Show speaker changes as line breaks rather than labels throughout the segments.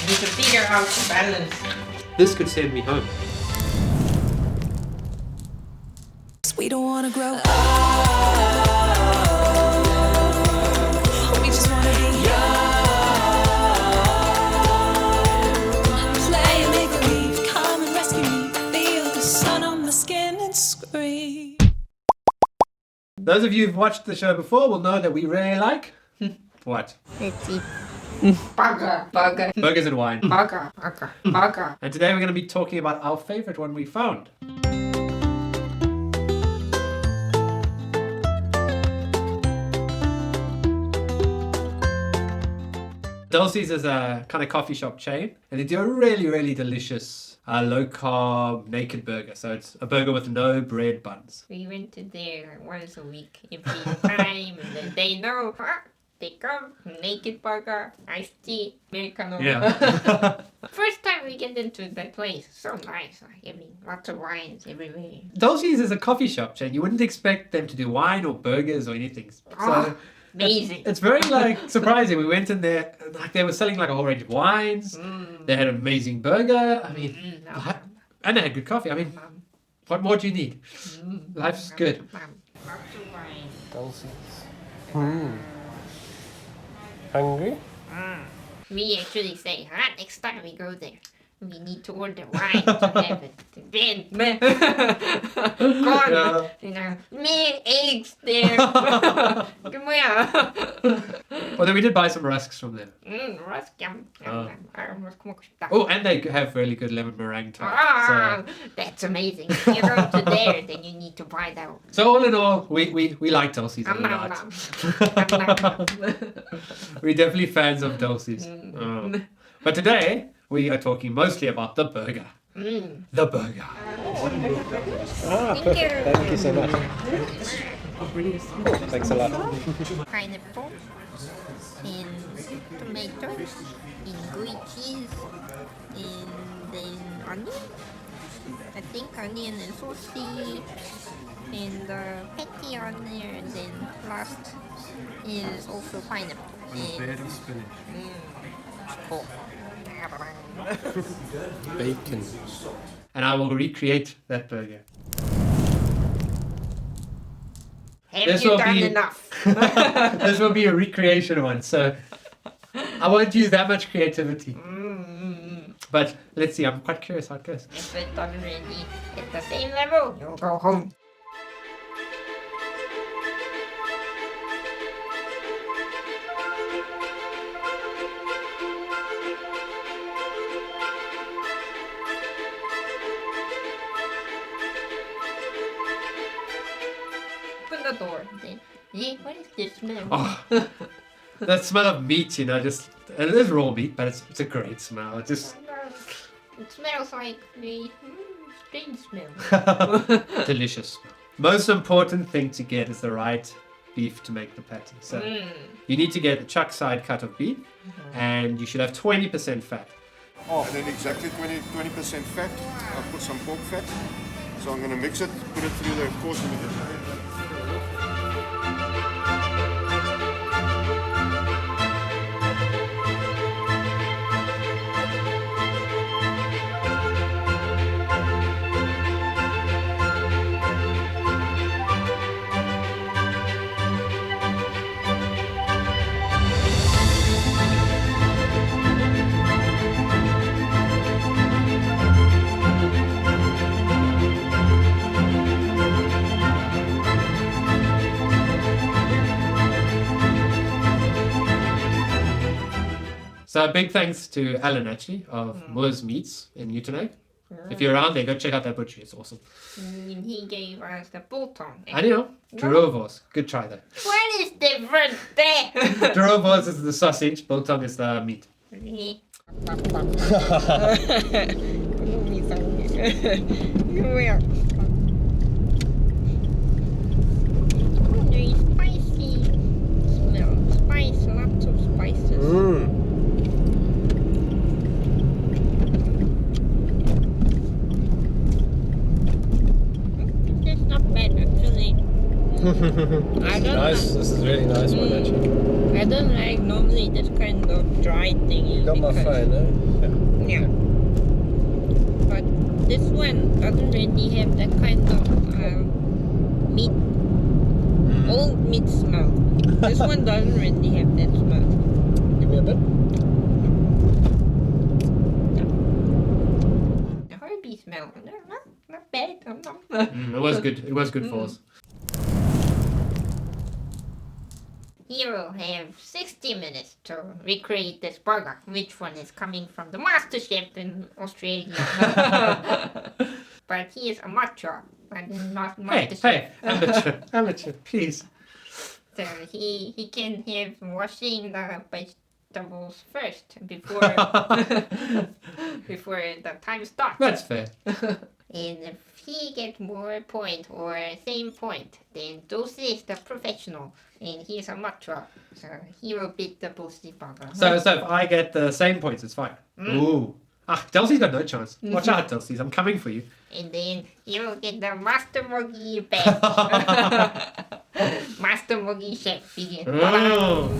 need to figure out the balance.
This could send me home.
We don't wanna grow up. We just wanna be young. Play and make believe. Come and rescue me. Feel the sun on my skin and scream.
Those of you who've watched the show before will know that we really like what?
Let's see. Burger.
Burgers and wine.
Burger.
And today we're going to be talking about our favorite one we found. Dulce's is a kind of coffee shop chain, and they do a really delicious low-carb naked burger. So it's a burger with no bread buns.
We went to there once a week every time, and then they know. They come, naked burger, iced tea, Americano.
Yeah.
First time we get into that place, so nice. I mean, lots of wines everywhere.
Dulce's is a coffee shop chain. You wouldn't expect them to do wine or burgers or anything. So
amazing.
It's very surprising. We went in there, they were selling a whole range of wines. They had an amazing burger. I mean, and they had good coffee. I mean, what more do you need? Life's good.
Lots of wine.
Dulce's. Hungry?
We actually say, next time we go there, we need to order wine to have it. Then, corn, meat, eggs there. Come here.
Well, then we did buy some rusks from them.
Rusk, yum.
Oh, and they have really good lemon meringue tart. So
That's amazing. If you go to there, then you need to buy that one.
So all in all, we like Dulce's a lot. We're definitely fans of Dulce's. But today, we are talking mostly about the burger. The burger.
Thank you.
Thank you so much. Thanks a lot.
Pineapple, and tomatoes, and gooey cheese, and then onion. I think onion and saucy, and patty on there, and then last is also pineapple.
Berry spinach.
Cool.
Bacon. And I will recreate that burger.
Have you done enough?
This will be a recreation one, so I won't use that much creativity. But let's see, I'm quite curious how it goes.
If it's already at the same level, you'll go home. Open the door. Then, what is this smell?
Oh, that smell of meat, just it is raw meat, but it's a great smell.
It smells like the strange smell.
Delicious smell. Most important thing to get is the right beef to make the patty. So you need to get a chuck side cut of beef, and you should have 20% fat.
And then exactly 20% fat. I'll put some pork fat. So I'm going to mix it, put it through the course immediately.
So big thanks to Alan, actually, of Moore's Meats in Newtown. If you're around there, go check out that butchery. It's awesome.
And he gave us the biltong.
I know. Turovos. Good try though.
What is different there?
Turovos is the sausage. Biltong is the meat.
Very spicy smell. Spice, lots of spices. It's not bad actually. I don't
Nice. This is really nice one actually.
I don't like normally this kind of dry thing.
You got my phone, eh?
Yeah. But this one doesn't really have that kind of meat, old meat smell. This one doesn't really have that smell.
Give me a bit.
The herby smell. No, not bad.
It was good. It was good for us.
You will have 60 minutes to recreate this burger. Which one is coming from the Masterchef in Australia? But he is amateur, and not Masterchef.
Hey, amateur, please.
So he can have washing the vegetables first before before the time starts.
That's fair.
And if he gets more point or same point, then Dulce is the professional and he is amateur. So he will beat the Dulce burger.
So if I get the same points, it's fine. Ooh. Dulce's got no chance. Watch out, Dulce. I'm coming for you.
And then he will get the Master Moggy badge. Master Moggy chef begin.
Oh.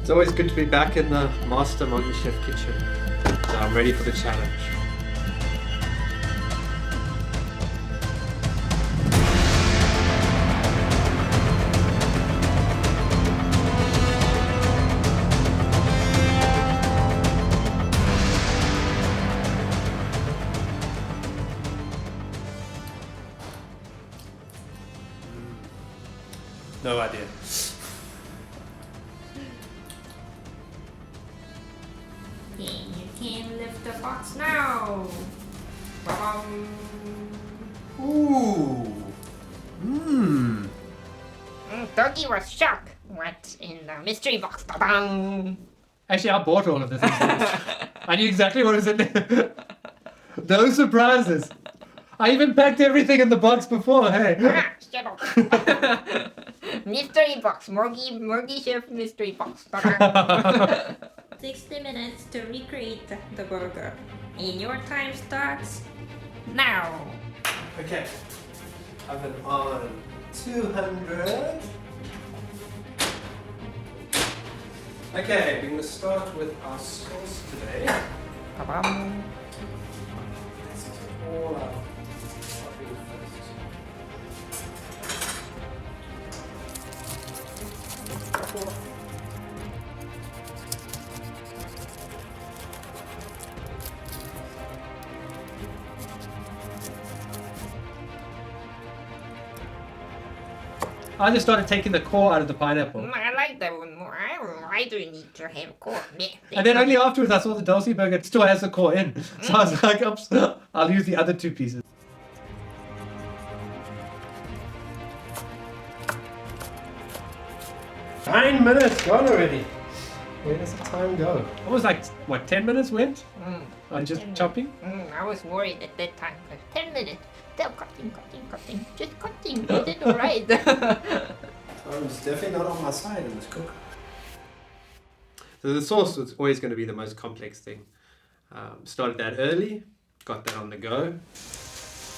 It's always good to be back in the Master Moggy Chef kitchen. So I'm ready for the challenge. No idea.
And you can lift the box now. Ba-bum.
Ooh. Mmm.
Doggy was shocked. What's in the mystery box? Ba-bum.
Actually, I bought all of this. I knew exactly what was in there. No surprises. I even packed everything in the box before, hey.
Shut up. Mystery box. Moggy chef mystery box. 60 minutes to recreate the burger. And your time starts now.
Okay. Oven on 200. Okay, we're going to start with our sauce today.
Ba-bum.
This is all our topping first. I just started taking the core out of the pineapple.
I like that one more. Why do you need to have core?
And then only afterwards I saw the Dulce burger still has the core in. So I was like, oops, I'll use the other 2 pieces. Nine minutes gone already. Where does the time go? It was like, what, 10 minutes went? On just
10
chopping?
I was worried at that time. 10 minutes. Still cutting. Just cutting. You did alright.
Time's definitely not on my side in this cook. So the sauce was always going to be the most complex thing. Started that early, got that on the go.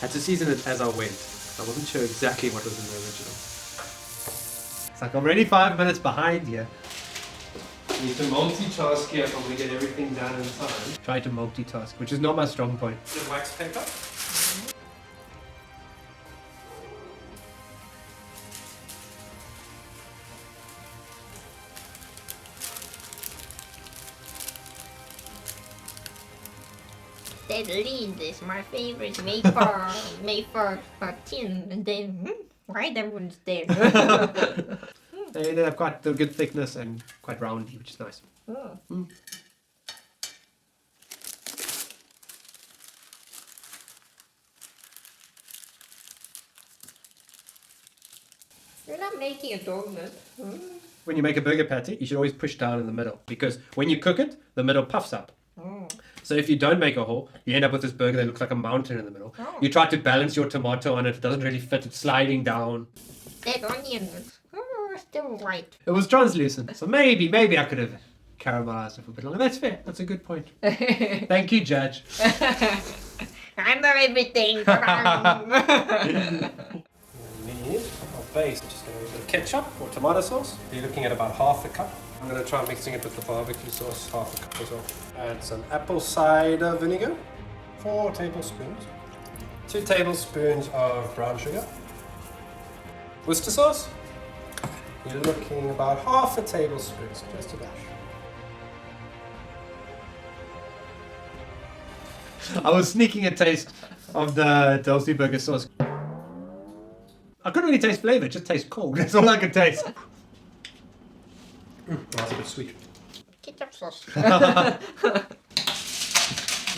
Had to season it as I went. I wasn't sure exactly what was in the original. It's like I'm already 5 minutes behind here. Need to multitask here if I'm going to get everything done in time. Try to multitask, which is not my strong point. The wax paper.
That lid is my favorite maple tin. And then, why that one's there?
They have quite the good thickness and quite roundy, which is nice.
You're not making a donut.
When you make a burger patty, you should always push down in the middle because when you cook it, the middle puffs up. So if you don't make a hole, you end up with this burger that looks like a mountain in the middle. You try to balance your tomato on it, it doesn't really fit, it's sliding down.
That onion is still white.
It was translucent, so maybe I could have caramelized it for a bit longer. That's fair, that's a good point. Thank you, Judge.
I know everything.
You need a base, just going to use a ketchup or tomato sauce. You're looking at about half a cup. I'm going to try mixing it with the barbecue sauce, half a cup as well. Add some apple cider vinegar, 4 tablespoons. 2 tablespoons of brown sugar. Worcester sauce. You're looking about half a tablespoon, so just a dash.
I was sneaking a taste of the Dulce burger sauce. I couldn't really taste flavour, it just tastes cold. That's all I could taste.
That's a bit sweet.
Ketchup sauce. Need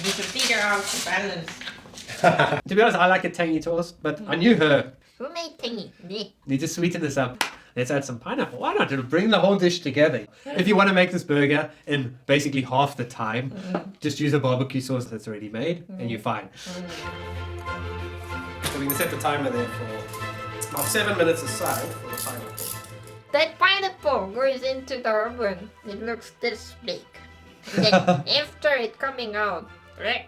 to figure out the balance.
To be honest, I like a tangy toast, but I knew her.
Who made tangy? Me.
Need to sweeten this up. Let's add some pineapple. Why not? It'll bring the whole dish together. If you want to make this burger in basically half the time, just use a barbecue sauce that's already made and you're fine.
So we can set the timer there for about 7 minutes aside for the pineapple.
That pineapple goes into the oven. It looks this big. And then after it coming out, right?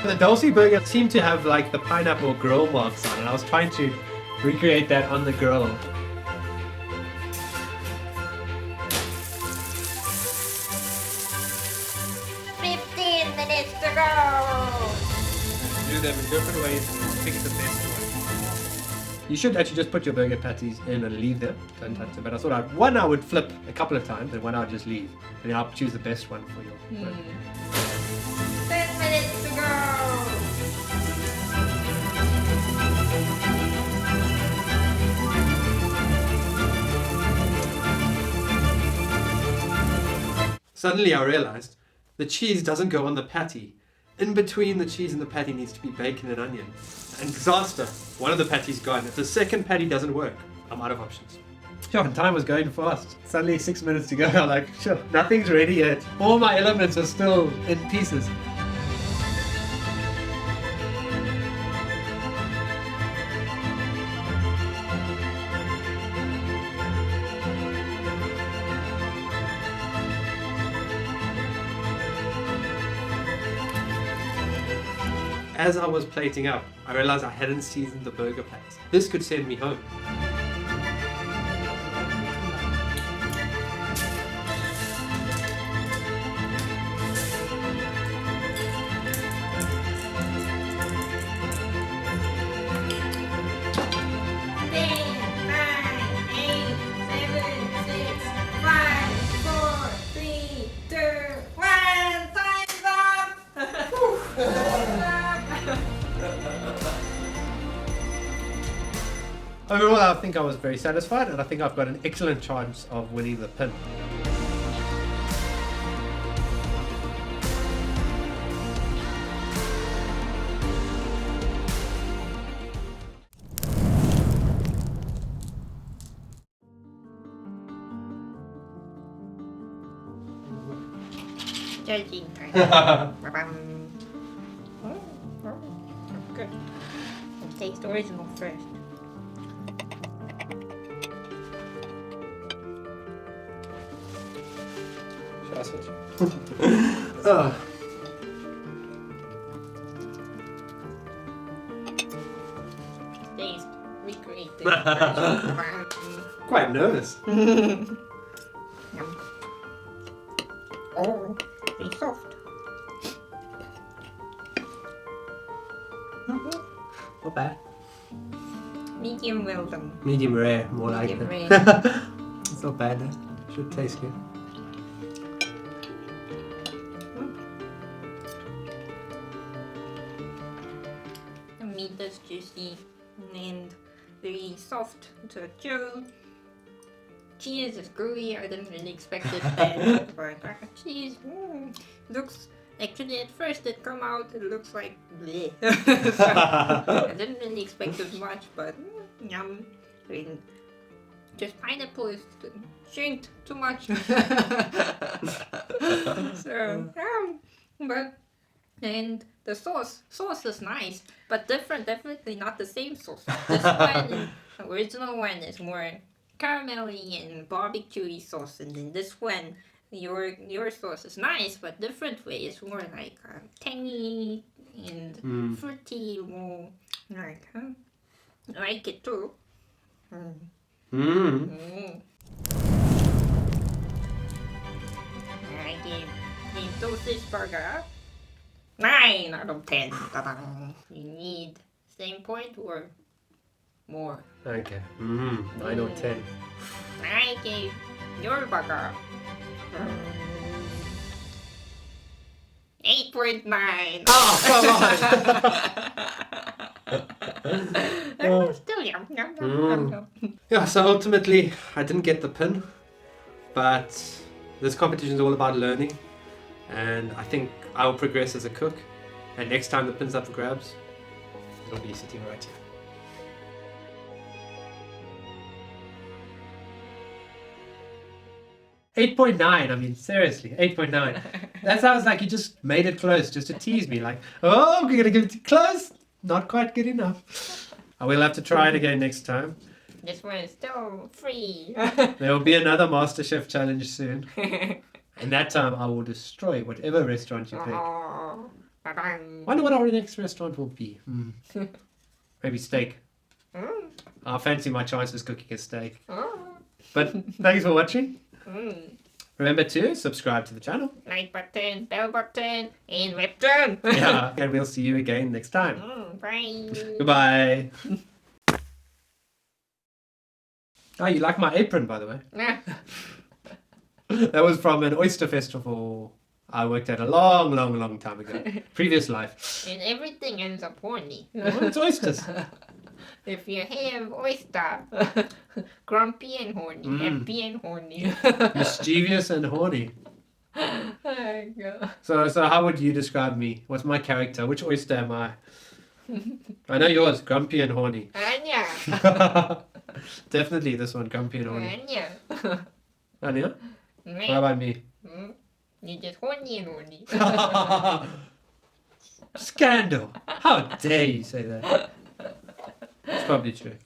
The Dulce burger seemed to have like the pineapple grill marks on it. I was trying to recreate that on the grill.
15 minutes to go.
Do them in different ways and pick the best one. You should actually just put your burger patties in and leave them. Don't touch them. But I thought one I would flip a couple of times and one I would just leave. And then I'll choose the best one for you.
10 minutes to go.
Suddenly I realized the cheese doesn't go on the patty. In between the cheese and the patty needs to be bacon and onion. And disaster. One of the patties gone. If the second patty doesn't work, I'm out of options. Sure, and time was going fast. Suddenly 6 minutes to go. I'm like, sure, nothing's ready yet. All my elements are still in pieces. As I was plating up, I realized I hadn't seasoned the burger patties. This could send me home. Overall, I think I was very satisfied, and I think I've got an excellent chance of winning the pin.
Judging time. Good. Let's taste original first.
Should I switch?
Taste recreated.
Quite nervous.
Oh, it's soft.
Not bad.
Medium well done.
Medium rare, more like
Medium
it.
rare.
It's not bad, though. Should taste good.
The meat is juicy and very soft to chew. Cheese is gooey. I didn't really expect it that, but cheese looks. Actually, at first it come out, it looks like bleh. So, I didn't really expect it much, but yum. I mean, just pineapple is shrinked too much. So, but and the sauce is nice, but different. Definitely not the same sauce. This one, original one, is more caramelly and barbecuey sauce, and then this one your sauce is nice, but different way. It's more like tangy and fruity. More like, I like it too. I gave Dulce's burger 9 out of 10. Ta-dang. You need same point or more.
Okay. 9 or 10.
I gave your burger 8.9.
Oh, come on!
Still yum.
Yeah, so ultimately, I didn't get the pin, but this competition is all about learning, and I think I will progress as a cook, and next time the pin's up for grabs, it'll be sitting right here. $8.9, I mean, seriously, 8.9. That sounds like you just made it close just to tease me, like, oh, we're going to give it close. Not quite good enough. I will have to try it again next time.
This one is still free.
There will be another MasterChef challenge soon. And that time I will destroy whatever restaurant you pick.
Oh, ta-dang.
Wonder what our next restaurant will be. Maybe steak. I fancy my chances cooking a steak. But thanks for watching. Remember to subscribe to the channel.
Like button, bell button, and web button.
Yeah, and we'll see you again next time.
Bye.
Goodbye. Oh, you like my apron, by the way. That was from an oyster festival I worked at a long, long, long time ago. Previous life.
And everything ends up horny.
Well, it's oysters.
If you have oyster, grumpy and horny, happy and horny.
Mischievous and horny.
Oh, God.
So how would you describe me? What's my character? Which oyster am I? I know yours, grumpy and horny.
Anya.
Definitely this one, grumpy and horny.
Anya.
Anya? What about me?
You're just horny and horny.
Scandal! How dare you say that? It's probably true.